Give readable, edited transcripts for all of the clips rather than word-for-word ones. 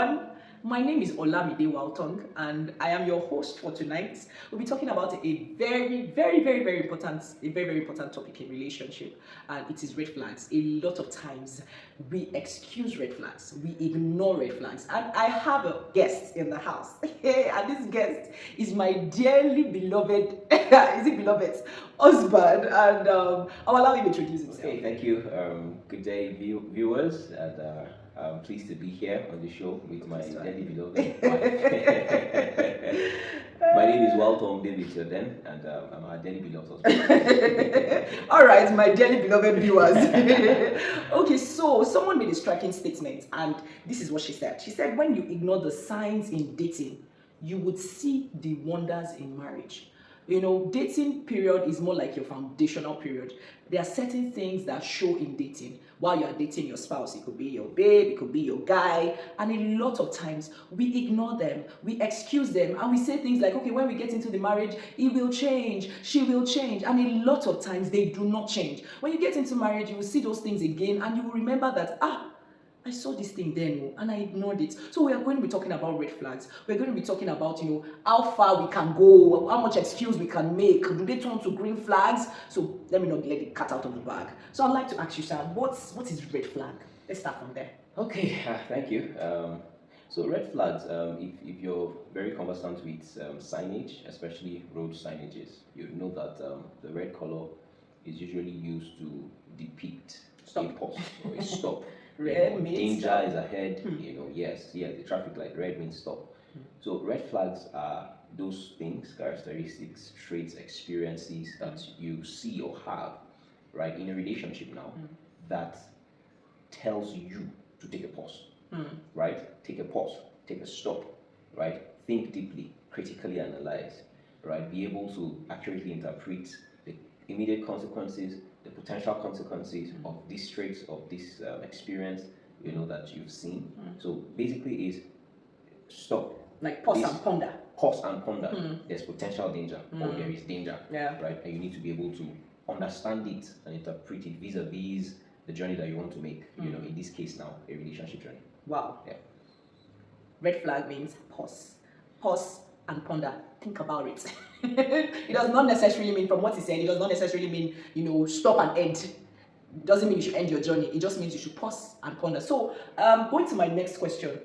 everyone. My name is Olamide Waltong, and I am your host for tonight. We'll be talking about a very important topic in relationship, and it is red flags. A lot of times, we excuse red flags, we ignore red flags, and I have a guest in the house, and this guest is my dearly beloved, is it beloved husband, and I'll allow him to introduce himself. Okay, thank you. Good day, viewers, and I'm pleased to be here on the show with my dearly beloved wife. My name is Walton David Jordan, and I'm our dearly beloved husband. All right, my dearly beloved viewers. Okay, so someone made a striking statement, and this is what she said. She said, when you ignore the signs in dating, you would see the wonders in marriage. You know, dating period is more like your foundational period. There are certain things that show in dating. While you are dating your spouse, it could be your babe, it could be your guy, and a lot of times we ignore them, we excuse them, and we say things like, okay, when we get into the marriage, he will change, she will change, and a lot of times they do not change. When you get into marriage, you will see those things again, and you will remember that, I saw this thing then and I ignored it. So we are going to be talking about red flags. We're going to be talking about, how far we can go, how much excuse we can make. Do they turn to green flags? So let me not let the cat out of the bag. So I'd like to ask you, sir, what is red flag? Let's start from there. Okay, thank you. So red flags, if you're very conversant with signage, especially road signages, you know that the red color is usually used to depict Stop. a pause or a stop. Red means danger stop. is ahead. Yes, the traffic light red means stop. So red flags are those things, characteristics, traits, experiences that you see or have, right, in a relationship now that tells you to take a pause, right? Take a pause, take a stop, right? Think deeply, critically analyze, right? Be able to accurately interpret the immediate consequences, the potential consequences of these traits, of this experience, that you've seen. So basically is stop. Like pause and ponder. Pause and ponder. There's potential danger or there is danger, Yeah. right? And you need to be able to understand it and interpret it vis-a-vis the journey that you want to make, in this case now, a relationship journey. Wow. Yeah. Red flag means pause. Pause and ponder. Think about it. It does not necessarily mean, from what he said, it does not necessarily mean, stop and end. It doesn't mean you should end your journey. It just means you should pause and ponder. So, going to my next question.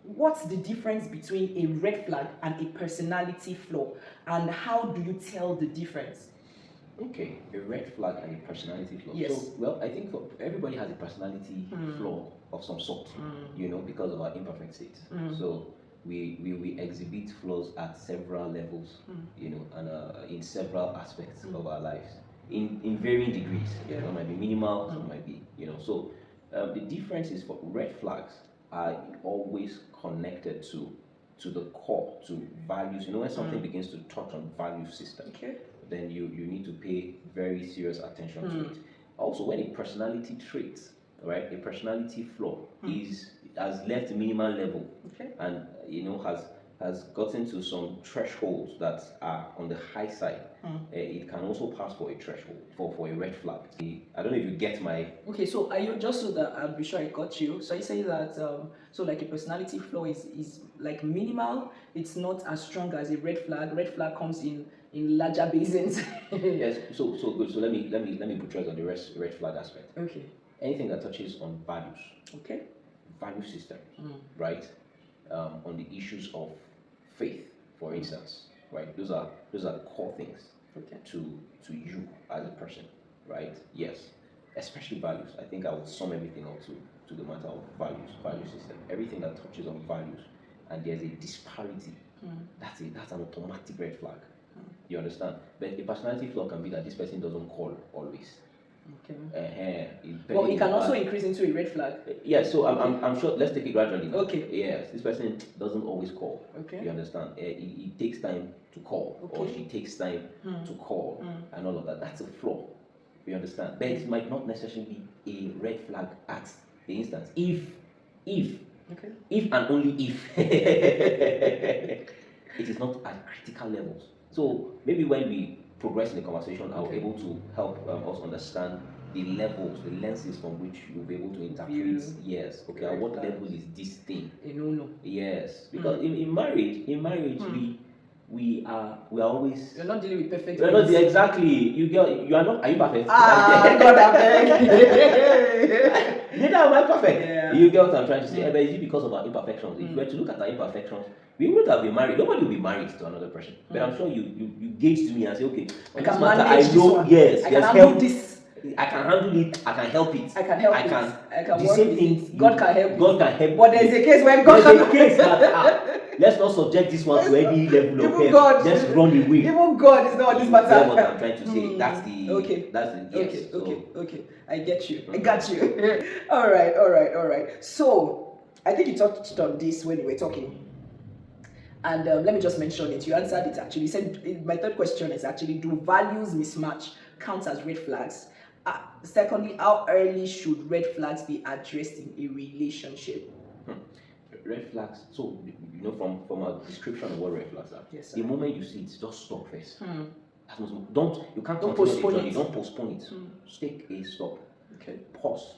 What's the difference between a red flag and a personality flaw? And how do you tell the difference? Okay, a red flag and a personality flaw. Yes. So, well, I think everybody has a personality flaw of some sort, because of our imperfect state. So we exhibit flaws at several levels, and in several aspects of our lives, in varying degrees. Some might be minimal, some might be, So the difference is for red flags are always connected to the core, to values. When something begins to touch on value system, then you need to pay very serious attention to it. Also, when a personality trait, right, a personality flaw has left minimal level, and has gotten to some thresholds that are on the high side, it can also pass for a threshold for a red flag. I don't know if you get my. Okay, so are you, just so that I'll be sure I got you, so you say that so like a personality flaw is like minimal, it's not as strong as a red flag. Red flag comes in larger basins. Yes, so good. So let me buttress on the red flag aspect. Okay. Anything that touches on values, Okay. value systems, right? On the issues of faith, for instance, right? Those are core things to you as a person, right? Yes, especially values. I think I would sum everything up to the matter of value system. Everything that touches on values, and there's a disparity, that's an automatic red flag. You understand? But a personality flaw can be that this person doesn't call always. Okay. Well, it can also increase into a red flag. Yeah, so I'm sure. Let's take it gradually now. Okay. Yes, this person doesn't always call. Okay. You understand? It takes time to call, or she takes time to call, and all of that. That's a flaw. You understand? But it might not necessarily be a red flag at the instance. If and only if it is not at critical levels. So maybe when we progress in the conversation, I'll be able to help us understand the levels, the lenses from which you'll be able to interpret. Yes, okay, at what level is this thing? No. Yes, because in marriage, we are always. You're not dealing with perfect. You're not exactly. You are not. Are you perfect? God, I beg. Neither am I perfect. Yeah. You get what I'm trying to say? But is it because of our imperfections? If we were to look at our imperfections, we would have been married. Nobody will be married to another person. But I'm sure you gauge to me and say, okay, I can manage I know. Yes, I can handle this. I can handle it. I can help it. I can the work same with thing. it. God can help. God can help. But there's a case where God There's a case that let's not subject this one to any level of help. Just run away. Even God is not on this matter. That's what I'm trying to say. That's the okay. That's the yes. Okay. I get you. I got you. All right. So I think you touched on this when you were talking. And let me just mention it. You answered it actually. You said my third question is actually, do values mismatch count as red flags? Secondly, how early should red flags be addressed in a relationship? Red flags. So from a description of what red flags are. Yes, sir. The moment you see it, just stop first. You can't Don't postpone it. Don't postpone it. Just take a stop. Okay. Pause.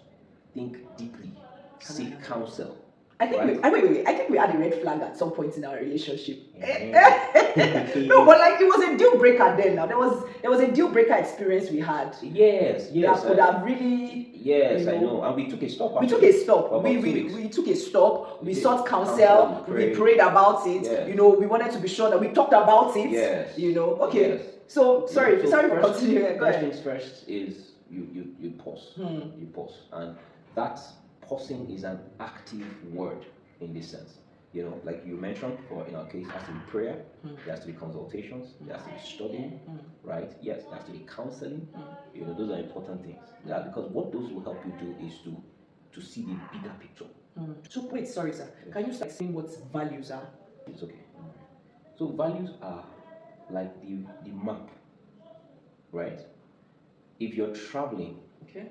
Think deeply. Seek counsel. I think I think we had a red flag at some point in our relationship. No, but like it was a deal breaker then. Now there was a deal breaker experience we had. Yes. That could have really. Yes, I know. And we took a stop. We took a stop. We took a stop. We sought counsel. We prayed about it. Yes. We wanted to be sure that we talked about it. Yes. Okay. Yes. So sorry for continuing. First things first is you pause. You pause, and that pausing is an active word in this sense. Like you mentioned, in our case, it has to be prayer, there has to be consultations, there has to be studying, right? Yes, there has to be counseling. Those are important things. Yeah, because what those will help you do is to see the bigger picture. So wait, sorry, sir. Yes. Can you explain what values are? It's okay. So values are like the map, right? If you're traveling, okay.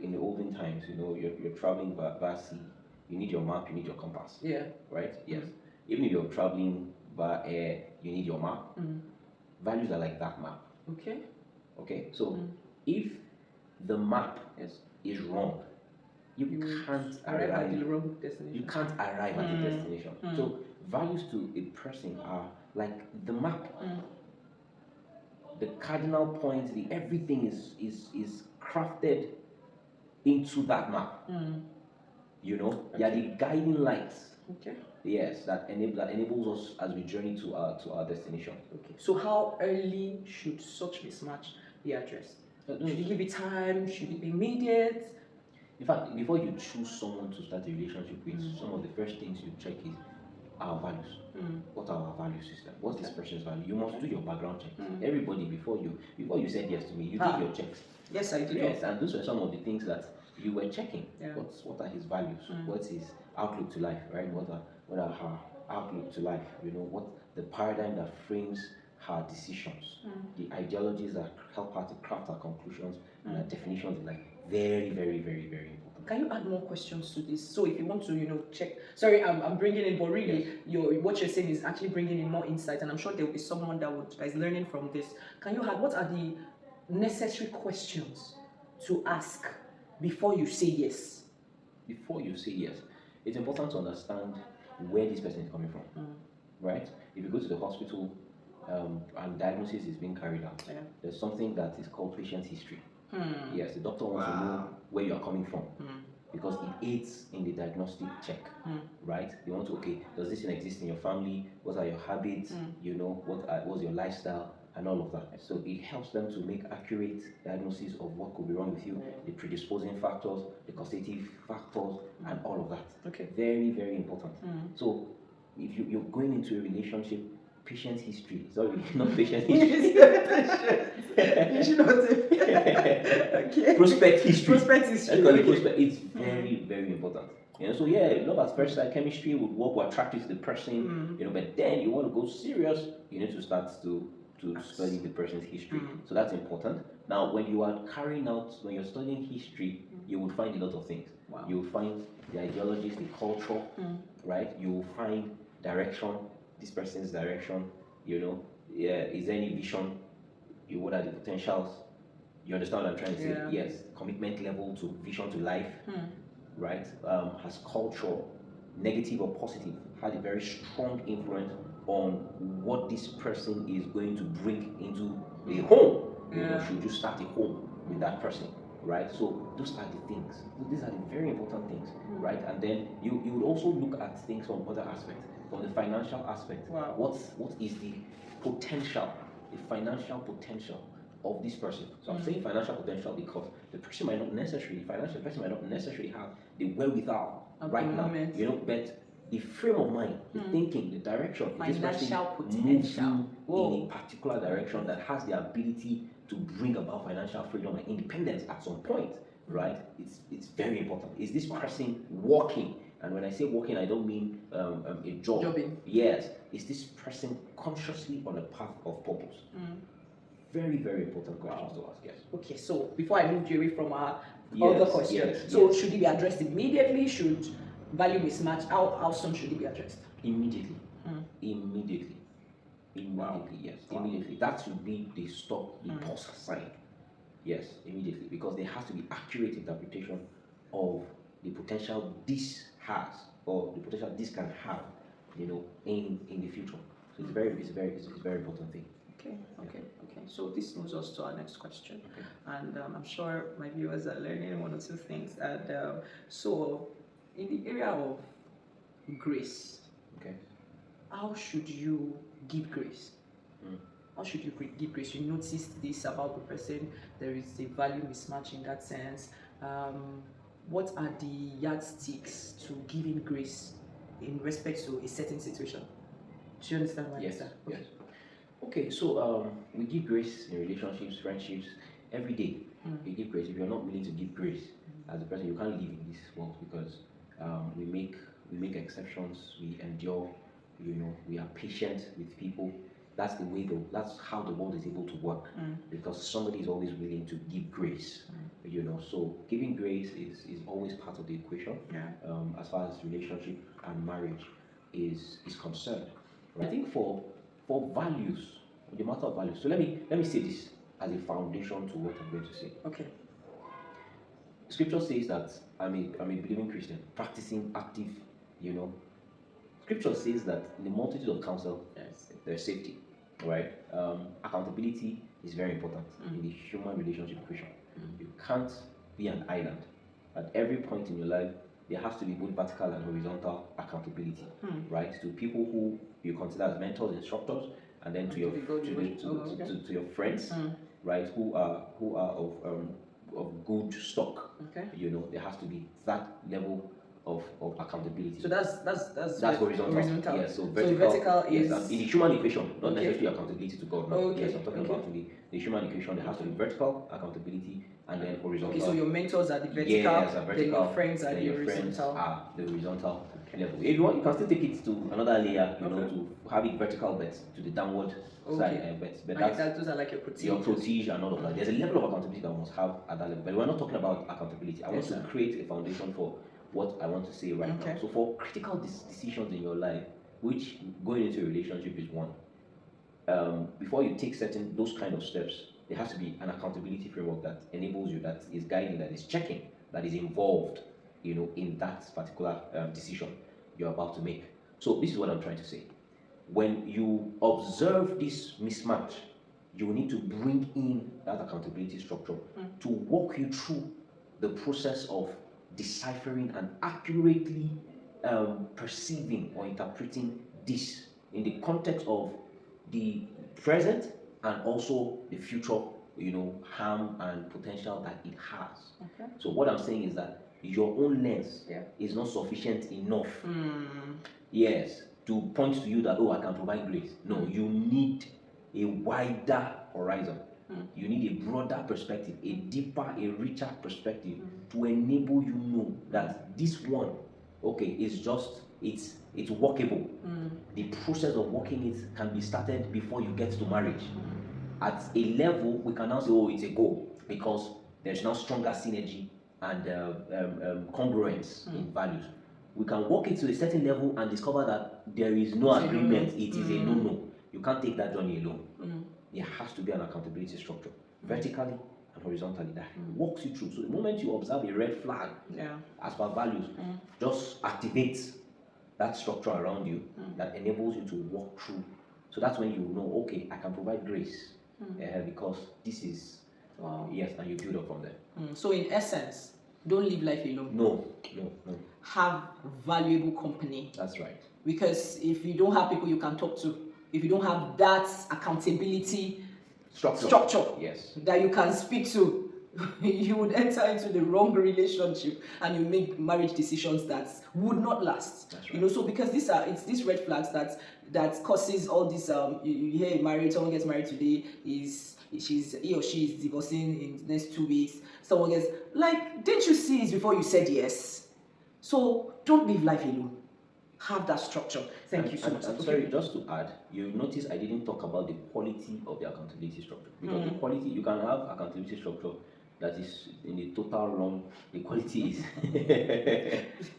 In the olden times, you're traveling by sea. You need your map, you need your compass. Yeah. Right? Yes. Even if you're traveling by air, you need your map. Values are like that map. Okay. Okay. So if the map is wrong, you can't arrive at the wrong destination. You can't arrive at the destination. So values to a person are like the map. The cardinal points, everything is crafted into that map. They are the guiding lights. Okay. Yes, that enables us as we journey to our destination. Okay. So how early should such mismatch be addressed? Should you give it time? Should it be immediate? In fact, before you choose someone to start a relationship with, some of the first things you check is our values. What are our value system? What's this person's value? You must do your background checks. Everybody, before you said yes to me, you did your checks. Yes, I did. Yes, and those were some of the things that you were checking. Yeah. What are his values? What's his outlook to life? Right? What are her outlook to life? What the paradigm that frames her decisions, the ideologies that help her to craft her conclusions, and her definitions are very, very, very, very important. Can you add more questions to this? So if you want to, check. Sorry, I'm bringing in, but really, what you're saying is actually bringing in more insight, and I'm sure there will be someone that is learning from this. Can you add what are the necessary questions to ask before you say yes? Before you say yes, it's important to understand where this person is coming from, right? If you go to the hospital and diagnosis is being carried out, there's something that is called patient history. Yes, the doctor wants to know where you are coming from because it aids in the diagnostic check, right? You want to, does this exist in your family? What are your habits? What's your lifestyle? And all of that. So it helps them to make accurate diagnosis of what could be wrong with you, the predisposing factors, the causative factors, and all of that. Okay. Very, very important. So if you're going into a relationship, patient history. Sorry, not patient history. You should not say. Okay. Prospect history. Okay. It's very, very important. So love at first sight chemistry would work, will attract you to the person, but then you want to go serious, you need to start to study the person's history. So that's important. Now, when you're studying history, you will find a lot of things. Wow. You will find the ideologies, the culture, right? You will find direction, this person's direction, is there any vision? What are the potentials? You understand what I'm trying to say? Yeah. Yes. Commitment level to vision to life, right? Has culture, negative or positive, had a very strong influence on what this person is going to bring into a home. You know, Yeah. should you start a home with that person, right? So those are the things. These are the very important things, right? And then you would also look at things from other aspects, from the financial aspect. Wow. What is the potential, the financial potential of this person? So I'm saying financial potential because the person might not necessarily, financial person might not necessarily have the wherewithal right now, moment. you know, but the frame of mind, the thinking, the direction, if this person Financial moves potential. you in a particular direction that has the ability to bring about financial freedom and independence at some point, right? It's very important. Is this person working? And when I say working, I don't mean a job. Jobbing. Yes. Is this person consciously on a path of purpose? Very, very important questions to ask. Yes. Okay, so before I move you away from our Yes, other question, yes, so yes. should it be addressed immediately? Should value mismatch? How soon should it be addressed? Immediately. Immediately. Immediately, yes. Wow. Immediately. That should be the stop, the pause sign. Yes, immediately. Because there has to be accurate interpretation of the potential this has or the potential this can have, you know, in the future. So it's a very important thing. Okay. So this moves us to our next question, and I'm sure my viewers are learning one or two things. And so, in the area of grace, Okay. how should you give grace? How should you give grace? You noticed this about the person. There is a value mismatch in that sense. What are the yardsticks to giving grace in respect to a certain situation? Do you understand what I Yes. said? Yes. Okay, so we give grace in relationships, friendships, every day. We give grace. If you're not willing to give grace as a person, you can't live in this world because we make exceptions. We endure. You know, we are patient with people. That's the way though. That's how the world is able to work because somebody is always willing to give grace. You know, so giving grace is always part of the equation. As far as relationship and marriage is concerned. I think for values, the matter of values. So let me say this as a foundation to what I'm going to say. Okay. Scripture says that I'm a believing Christian, practicing active, you know. Scripture says that in the multitude of counsel, there's safety, right? Accountability is very important in the human relationship equation. You can't be an island. At every point in your life, there has to be both vertical and horizontal accountability, right? To people who you consider as mentors, instructors, and then to your friends, right? Who are of good stock. Okay. You know, there has to be that level of accountability. So that's horizontal. Yes, so vertical is yes, in the human equation, not necessarily accountability to God. No. Okay. Yes, I'm talking about the human equation. There has to be vertical accountability and then horizontal. Okay, so your mentors are the vertical, yes, then your friends are the horizontal. The horizontal level. If you want, you can still take it to another layer, you know, to have it vertical, but to the downward side. But those are like your protege. Your protege and all of that. There's a level of accountability that we must have at that level. But we're not talking about accountability. I want to create a foundation for what I want to say right now. So for critical decisions in your life, which going into a relationship is one, before you take those kind of steps, there has to be an accountability framework that enables you, that is guiding, that is checking, that is involved, you know, in that particular decision you're about to make. So this is what I'm trying to say. When you observe this mismatch, you need to bring in that accountability structure to walk you through the process of deciphering and accurately perceiving or interpreting this in the context of the present and also the future, you know, harm and potential that it has. Okay. So what I'm saying is that your own lens is not sufficient enough. Yes, to point to you that, oh, I can provide grace. No, you need a wider horizon. You need a broader perspective, a deeper, a richer perspective to enable you know that this one, okay, is just, it's workable. The process of working it can be started before you get to marriage. At a level, we can now say, oh, it's a goal, because there's now stronger synergy and congruence in values. We can work it to a certain level and discover that there is no agreement, it is a no-no. You can't take that journey alone. There has to be an accountability structure, vertically and horizontally that walks you through. So the moment you observe a red flag as per values, just activate that structure around you that enables you to walk through. So that's when you know, okay, I can provide grace because this is yes, and you build up from there. So in essence, don't live life alone. No. Have valuable company. That's right. Because if you don't have people you can talk to, if you don't have that accountability structure yes, that you can speak to, you would enter into the wrong relationship and you make marriage decisions that would not last. That's right. You know, so because it's these red flags that causes all this. You hear married, someone gets married today, he or she is divorcing in the next 2 weeks. Someone gets, like, didn't you see it before you said yes? So don't live life alone. Have that structure. Thank you so much. I'm sorry, just to add, you notice I didn't talk about the quality of the accountability structure, because the quality, you can have accountability structure that is in the total wrong. The quality is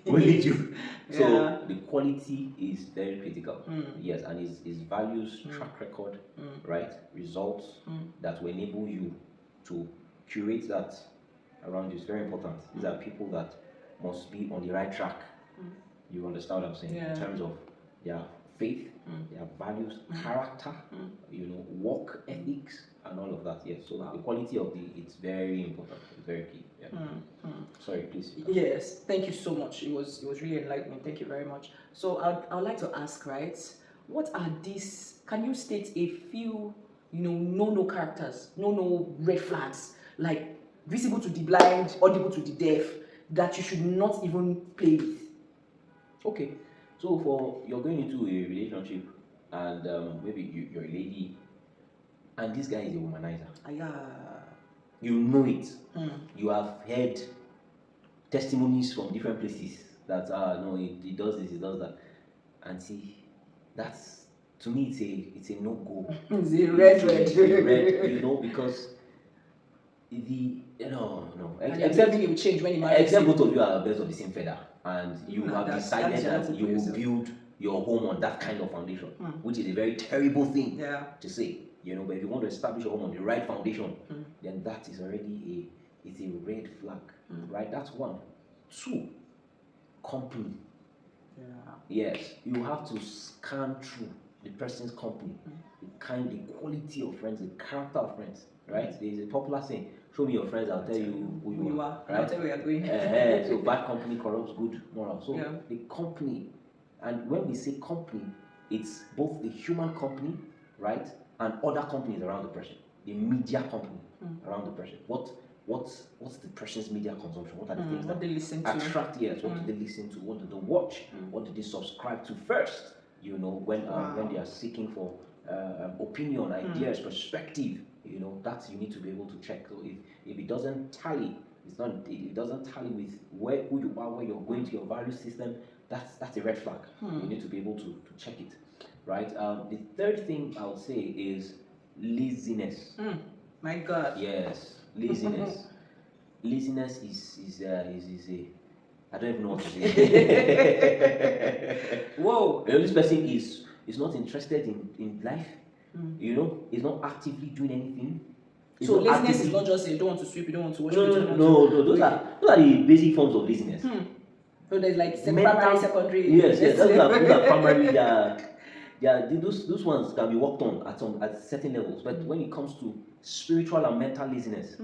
will lead you. So the quality is very critical. Yes, and his values, track record, right, results that will enable you to curate that around you is very important. These are people that must be on the right track. You understand what I'm saying? In terms of their faith, their values, character, you know, work ethics, and all of that. Yes. So the quality of it's very important. It's very key. Yeah. Sorry, please. Yes. Thank you so much. It was really enlightening. Thank you very much. So I'd like to ask, right? What are these? Can you state a few, no characters, no red flags, like visible to the blind, audible to the deaf, that you should not even play with? Okay, so you're going into a relationship and maybe you're a lady and this guy is a womanizer. You know it. You have heard testimonies from different places that no, he does this, he does that, and see, that's, to me, it's a no go. It's a red. You know, because except you will change when you marry. Except both of you are birds of the same feather, and you have decided that you will build your home on that kind of foundation, which is a very terrible thing to say. You know, but if you want to establish your home on the right foundation, then that is already it's a red flag, right? That's one. Two, company. Yes, you have to scan through the person's company, the quality of friends, the character of friends, right? There is a popular saying, show me your friends, I'll tell you who you are. Right? I'll tell you where you're going. So bad company corrupts good moral. So the company, and when we say company, it's both the human company, right, and other companies around the person, the media company around the person. What's the person's media consumption? What are the things that they listen to? Attract? Yes. What do they listen to? What do they watch? What do they subscribe to first? You know, when they are seeking for opinion, ideas, perspective. You know, that you need to be able to check. So if it doesn't tally, it doesn't tally with who you are, where you're going to your value system, that's a red flag. You need to be able to check it, right? The third thing I would say is laziness. My God. Yes, laziness. Laziness is a, I don't even know what to say. Whoa. This person is not interested in life. You know, he's not actively doing anything. So laziness is not just you don't want to sweep, you don't want to wash. No. Those are the basic forms of laziness. So there's like primary, secondary. Yes. Those are primarily those ones can be worked on at certain levels. But when it comes to spiritual and mental laziness,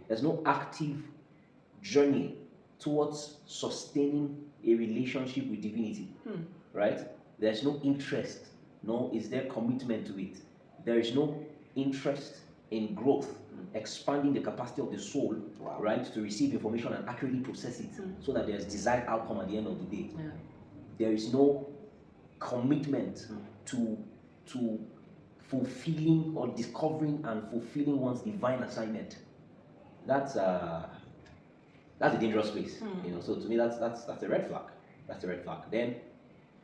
there's no active journey towards sustaining a relationship with divinity, right? There's no interest, no is there commitment to it. There is no interest in growth, expanding the capacity of the soul, right, to receive information and accurately process it, so that there's desired outcome at the end of the day. There is no commitment to fulfilling or discovering and fulfilling one's divine assignment. That's a dangerous place, you know. So to me, that's a red flag. That's a red flag. Then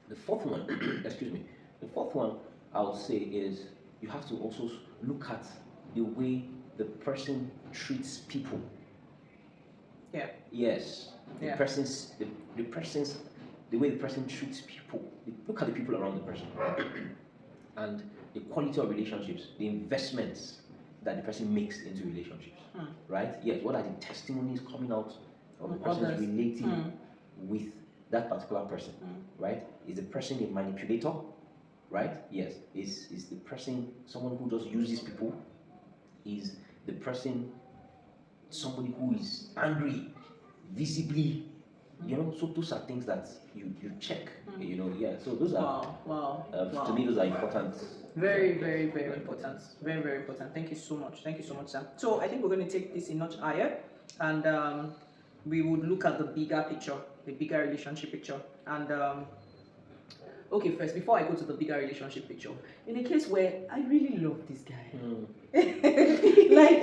the fourth one, the fourth one I would say is you have to also look at the way the person treats people. Yes. The way the person treats people. Look at the people around the person, and the quality of relationships, the investments that the person makes into relationships, right? Yes, what are the testimonies coming out of the person's Others. relating with that particular person, right? Is the person a manipulator, right? Yes. Is the person someone who just uses people? Is the person somebody who is angry, visibly? You know, so those are things that you check. You know, yeah. So those are Wow. to me those are important. Very, very, very important. Very, very important. Thank you so much. Thank you so much, Sam. So I think we're going to take this a notch higher, and we would look at the bigger picture, the bigger relationship picture. And okay, first, before I go to the bigger relationship picture, in a case where I really love this guy, like,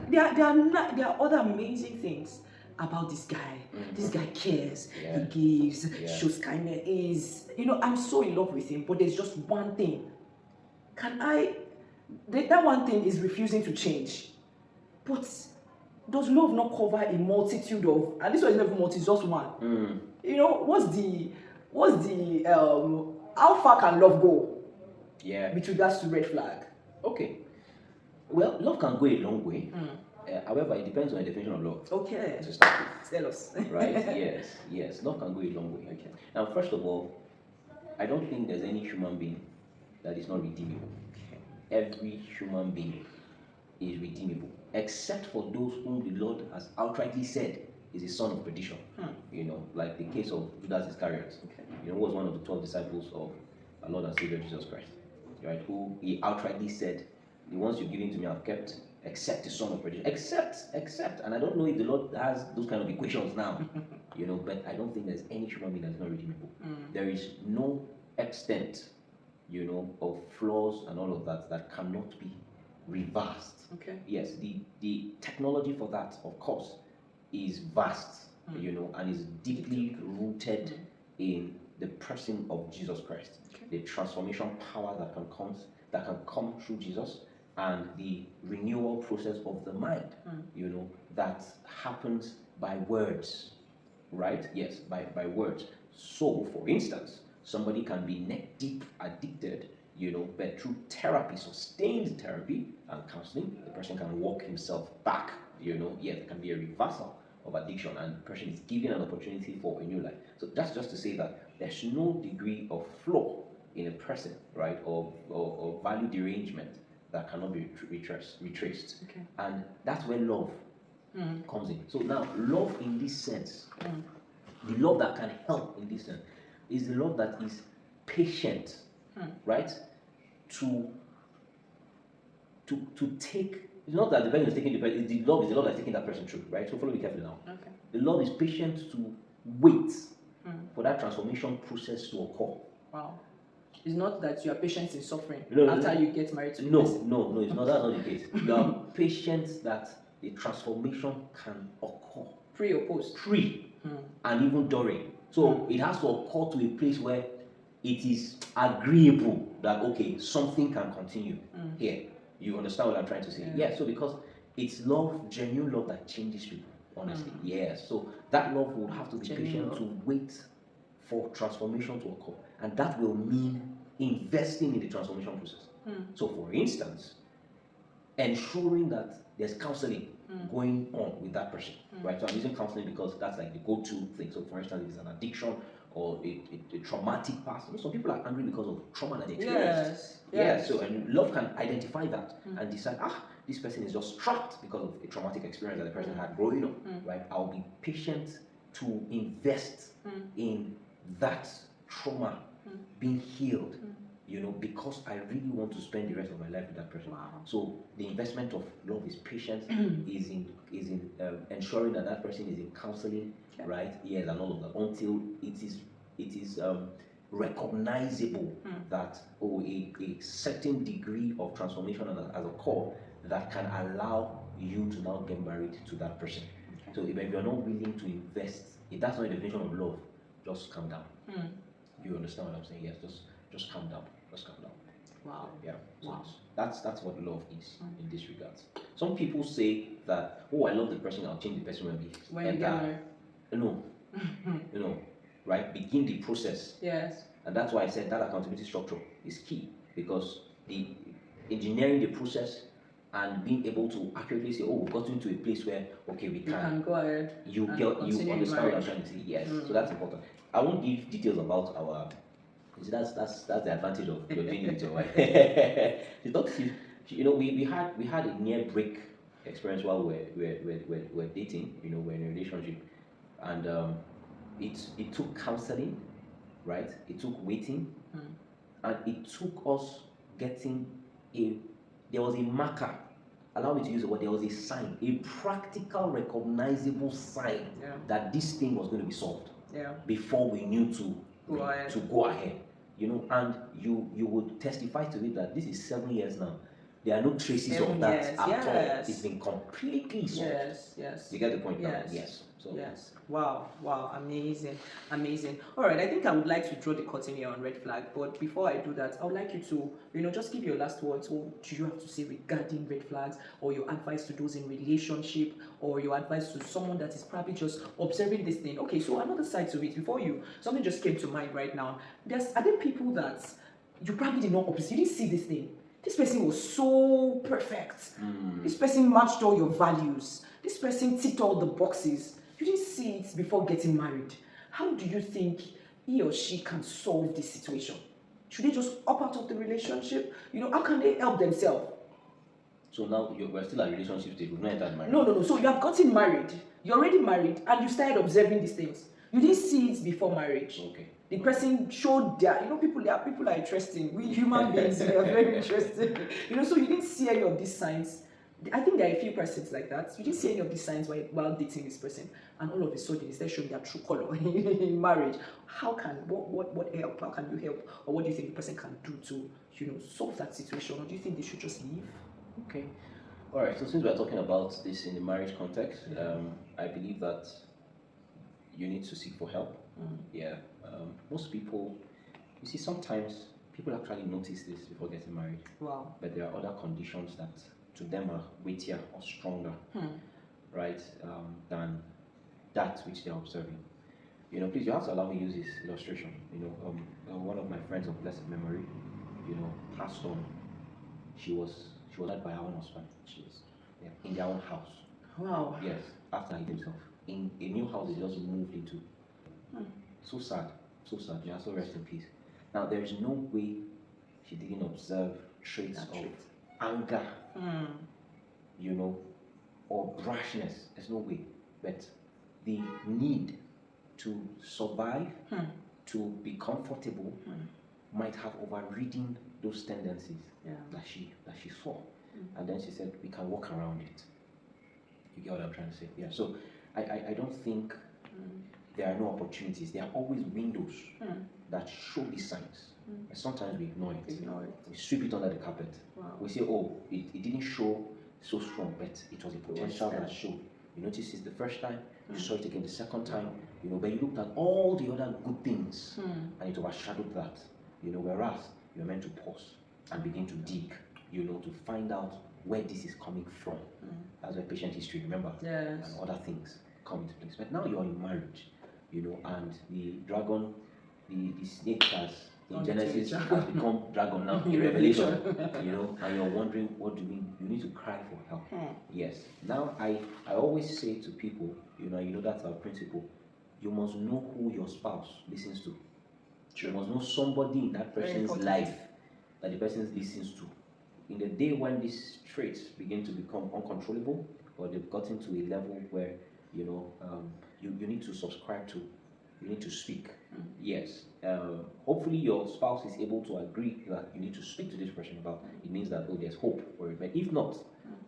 there are other amazing things about this guy. This guy cares, he gives, shows kindness, I'm so in love with him, but there's just one thing. That one thing is refusing to change. But does love not cover a multitude of, and this one is not even multi, it's just one. What's the how far can love go? Yeah. With regards to red flag. Okay. Well, love can go a long way. However, it depends on the definition of love. Okay. To start with. Tell us. Right? Yes. Love can go a long way. Okay. Now, first of all, I don't think there's any human being that is not redeemable. Okay. Every human being is redeemable, except for those whom the Lord has outrightly said is a son of perdition. You know, like the case of Judas Iscariot. Okay. You know, who was one of the 12 disciples of our Lord and Savior Jesus Christ. Right? Who he outrightly said, the ones you've given to me I've kept, except the son of perdition. Except, and I don't know if the Lord has those kind of equations now, you know, but I don't think there's any human being that's not redeemable. There is no extent, you know, of flaws and all of that cannot be reversed. Okay. Yes, the technology for that, of course, is vast, you know, and is deeply rooted in the person of Jesus Christ. Okay. The transformation power that can come through Jesus, and the renewal process of the mind, you know, that happens by words, right? Yes, by words. So, for instance, somebody can be neck deep addicted, you know, but through therapy, sustained therapy and counseling, the person can walk himself back, you know. Yes, it can be a reversal of addiction, and the person is given an opportunity for a new life. So that's just to say that there's no degree of flaw in a person, right, or value derangement that cannot be retraced. Okay. And that's where love comes in. So now, love in this sense, the love that can help in this sense, is the love that is patient, right? To take, it's not that the person is taking the person, the love that's taking that person through, right? So follow me carefully now. Okay. The love is patient to wait for that transformation process to occur. Wow. It's not that you are patient in suffering after you get married to the it's person. not. That's not the case. You are patient that the transformation can occur. Pre or post? And even during. So it has to occur to a place where it is agreeable that, okay, something can continue here. You understand what I'm trying to say? Yeah, so because it's love, genuine love that changes people, honestly. Yes. So that love will have to be patient to wait for transformation to occur. And that will mean investing in the transformation process. So for instance, ensuring that there's counseling going on with that person, right? So I'm using counseling because that's like the go-to thing. So for instance, if it's an addiction or a traumatic past, you know, some people are angry because of trauma that they experienced. Yes. So and love can identify that and decide, this person is just trapped because of a traumatic experience that the person had growing up, right? I'll be patient to invest in that trauma being healed, you know, because I really want to spend the rest of my life with that person. Wow. So the investment of love is patience, is in ensuring that that person is in counseling, right? Yes, and all of that, until it is recognizable that a certain degree of transformation has occurred that can allow you to now get married to that person. So if you're not willing to invest, if that's not a definition of love, just calm down. You understand what I'm saying? Yes, just calm down. Just calm down. Wow. Yeah. So that's what love is in this regard. Some people say that, I love the person, I'll change the person when you get married. No. Right? Begin the process. Yes. And that's why I said that accountability structure is key, because engineering the process and being able to accurately say, oh, we've gotten to a place where okay, we You can go ahead. you and get you continue understand what I'm marriage. trying to say. Yes, so that's important. I won't give details about our. You see, that's the advantage of you're doing it with your wife. She's not, you know, we had a near break experience while we're dating. You know, we're in a relationship, and it took counseling, right? It took waiting, and it took us getting a. There was a marker. Allow me to use the word. There was a sign, a practical, recognizable sign that this thing was going to be solved. Yeah. Before we knew to Go ahead. ahead. You know, and you would testify to it that this is 7 years now. There are no traces 7 of that years, at yes. all. It's been completely solved. Yes. You get the point now? Yes. Yes. So Yes. Wow. Amazing. All right. I think I would like to draw the curtain here on red flag. But before I do that, I would like you to, just give your last words. What do you have to say regarding red flags, or your advice to those in relationship, or your advice to someone that is probably just observing this thing? Okay. So another side to it. Something just came to mind right now. Are there people that you probably did not observe? You didn't see this thing. This person was so perfect. This person matched all your values. This person ticked all the boxes. You didn't see it before getting married. How do you think he or she can solve this situation? Should they just opt out of the relationship? How can they help themselves? So now we're still at relationship stage. We've not entered marriage. No. So you have gotten married. You're already married, and you started observing these things. You didn't see it before marriage. Okay. The person showed their, people are interesting. We human beings, we are very interesting. So you didn't see any of these signs. I think there are a few persons like that. You didn't see any of these signs while dating this person, and all of a sudden they start showing their true color in marriage. What help? How can you help? Or what do you think the person can do to, solve that situation? Or do you think they should just leave? Okay. All right. So since we're talking about this in the marriage context, I believe that you need to seek for help. Yeah. Most people, you see, sometimes people actually notice this before getting married. Wow. But there are other conditions that to them are weightier or stronger, right, than that which they're observing. Please, you have to allow me to use this illustration. One of my friends of blessed memory, passed on. She was led by her own husband. In their own house. Wow. Yes, after he himself. In a new house they just moved into. So sad. Yeah, so rest in peace. Now there is no way she didn't observe traits of anger, or brashness. There's no way. But the need to survive, to be comfortable, might have overridden those tendencies that she saw. And then she said, we can walk around it. You get what I'm trying to say? Yeah. So I don't think there are no opportunities. There are always windows that show these signs. And sometimes we ignore it. We sweep it under the carpet. Wow. We say, oh, it didn't show so strong, but it was a potential that showed. You notice it the first time, you saw it again the second time, but you looked at all the other good things and it overshadowed that. Whereas you're meant to pause and begin to dig, to find out where this is coming from. That's where patient history, remember? Yes. And other things come into place. But now you're in marriage, and the dragon, the snake has in Genesis has become dragon now in Revelation, and you're wondering what do you need to cry for help. Yes. Now I always say to people, that's our principle. You must know who your spouse listens to. You must know somebody in that person's life that the person listens to. In the day when these traits begin to become uncontrollable, or they've gotten to a level where you need to subscribe to, you need to speak. Yes. Hopefully your spouse is able to agree that you need to speak to this person about it. It means that there's hope for it. But if not,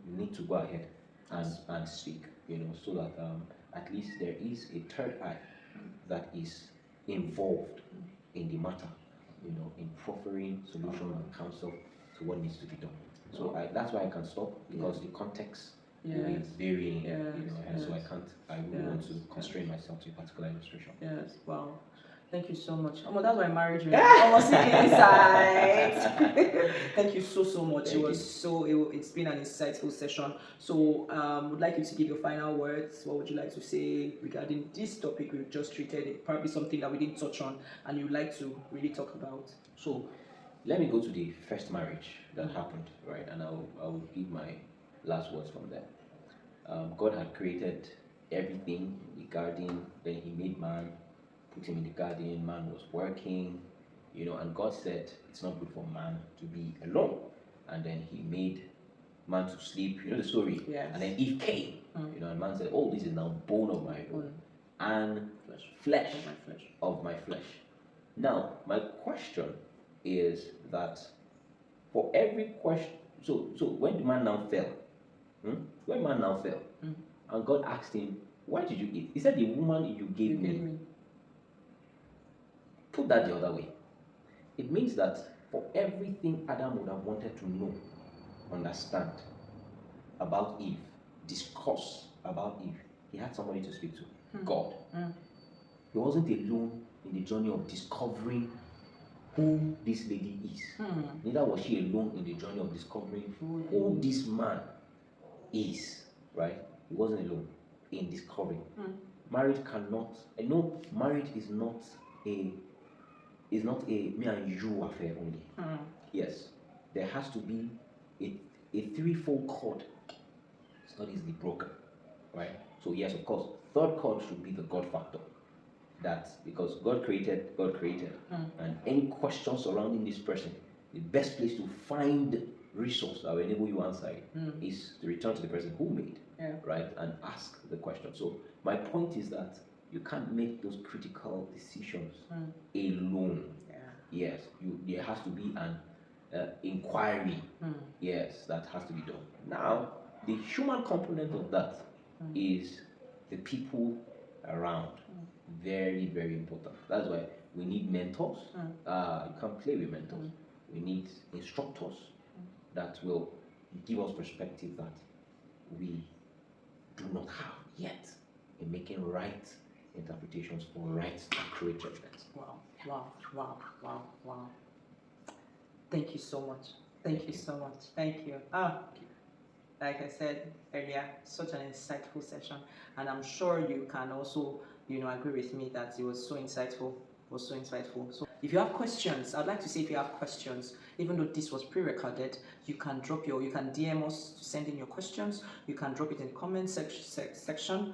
you need to go ahead and speak. So that at least there is a third eye that is involved in the matter. In proffering solution and counsel to what needs to be done. So that's why I can stop, because the context will be varying, and so I wouldn't want to constrain myself to a particular illustration. Yes, wow. Thank you so much. That's why I married you. Almost inside. Thank you so much. It's been an insightful session. So would like you to give your final words. What would you like to say regarding this topic we've just treated? It probably something that we didn't touch on and you'd like to really talk about. So let me go to the first marriage that happened, right? And I'll give my last words from there. God had created everything in the garden. Then He made man, put him in the garden. Man was working, and God said it's not good for man to be alone. And then He made man to sleep. You know the story. Yes. And then Eve came. And man said, "Oh, this is now bone of my bone and flesh of my flesh." Now, my question is that for every question, so when the man now fell, when man now fell, and God asked him, "Why did you eat?" He said, "The woman you gave me." Put that the other way. It means that for everything Adam would have wanted to know, understand about Eve, discuss about Eve, he had somebody to speak to, God. He wasn't alone in the journey of discovering who this lady is. Neither was she alone in the journey of discovering who this man is, right? He wasn't alone in discovering. Marriage cannot, I know marriage is not a me and you affair only. Yes, there has to be a threefold cord. It's not easily broken, right? So yes, of course, third cord should be the God factor. That's because God created, and any question surrounding this person, the best place to find resource that will enable you answer it is to return to the person who made, right, and ask the question. So my point is that you can't make those critical decisions alone. Yes, there has to be an inquiry. Yes, that has to be done. Now, the human component of that is the people around. Very, very important. That's why we need mentors. You can't play with mentors. We need instructors that will give us perspective that we do not have yet in making right interpretations for right, accurate judgments. Wow. Thank you so much. Thank you so much. Thank you. Like I said earlier, such an insightful session, and I'm sure you can also, agree with me that it was so insightful. So if you have questions, I'd like to say if you have questions, even though this was pre-recorded, you can DM us to send in your questions. You can drop it in the comment section.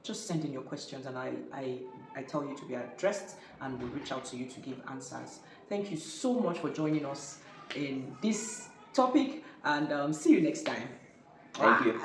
Just send in your questions, and I tell you to be addressed, and we'll reach out to you to give answers. Thank you so much for joining us in this topic, and see you next time. Thank you.